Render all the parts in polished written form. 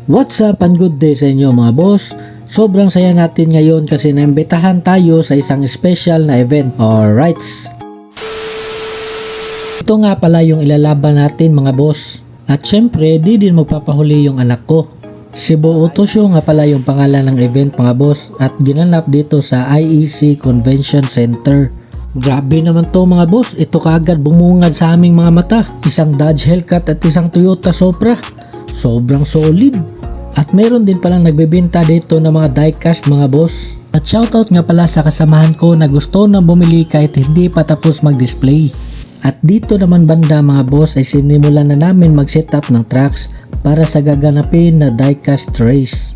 What's up and good day sa inyo mga boss? Sobrang saya natin ngayon kasi naimbitahan tayo sa isang special na event. Alright. Ito nga pala yung ilalaban natin mga boss. At syempre di din magpapahuli yung anak ko. Cebu Otosho nga pala yung pangalan ng event mga boss at ginanap dito sa IEC Convention Center. Grabe naman to mga boss, ito kaagad bumungad sa aming mga mata. Isang Dodge Hellcat at isang Toyota Supra. Sobrang solid. At meron din palang nagbebenta dito ng mga diecast mga boss. At shoutout nga pala sa kasamahan ko na gusto na bumili kahit hindi pa tapos mag-display. At dito naman banda mga boss ay sinimulan na namin mag-setup ng tracks para sa gaganapin na diecast race.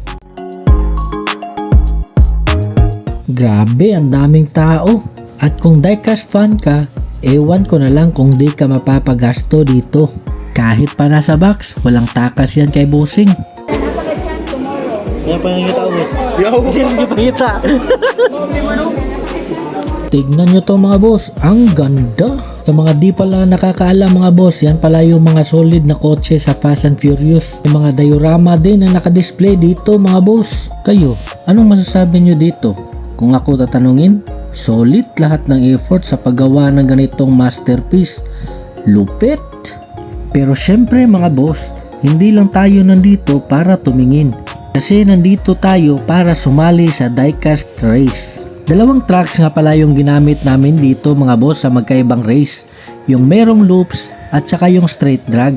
Grabe, ang daming tao. At kung diecast fan ka, ewan ko na lang kung di ka mapapagasto dito. Kahit pa nasa box, walang takas yan kay bossing. Napaka-chance tomorrow. Kaya pa nangita boss. Hindi pa ngita. Tignan nyo to mga boss, ang ganda. Sa mga di pala nakakaalam mga boss, yan pala yung mga solid na kotse sa Fast and Furious. Yung mga diorama din na nakadisplay dito mga boss. Kayo, anong masasabi nyo dito? Kung ako tatanungin, solid lahat ng effort sa paggawa ng ganitong masterpiece. Lupit. Pero syempre mga boss, hindi lang tayo nandito para tumingin. Kasi nandito tayo para sumali sa diecast race. Dalawang tracks nga pala yung ginamit namin dito mga boss sa magkaibang race. Yung merong loops at saka yung straight drag.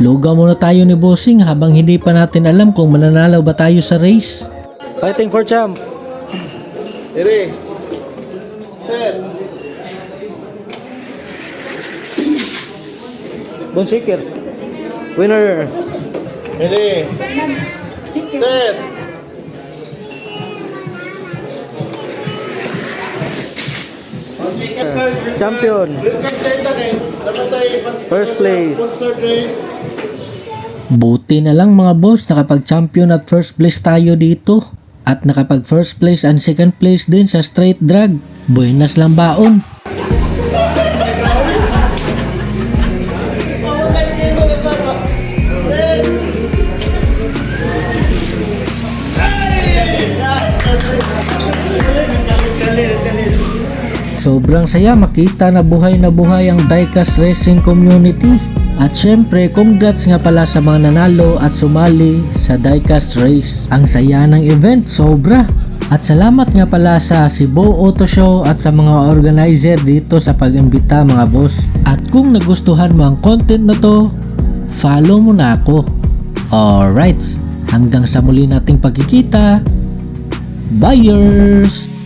Lugaw muna tayo ni bossing habang hindi pa natin alam kung mananalo ba tayo sa race. Fighting for champ! Ready, set, Bon shaker. Winner! ready, set. Champion! First place. Buti na lang mga boss, nakapag-champion at first place tayo dito. At nakapag first place and second place din sa straight drag. Buenas lang baon. Sobrang saya makita na buhay ang diecast racing community. At syempre, congrats nga pala sa mga nanalo at sumali sa diecast race. Ang saya ng event, sobra. At salamat nga pala sa Cebu Otosho at sa mga organizer dito sa pag-imbita mga boss. At kung nagustuhan mo ang content na to, follow mo na ako. Alright, hanggang sa muli nating pagkikita. Buyers!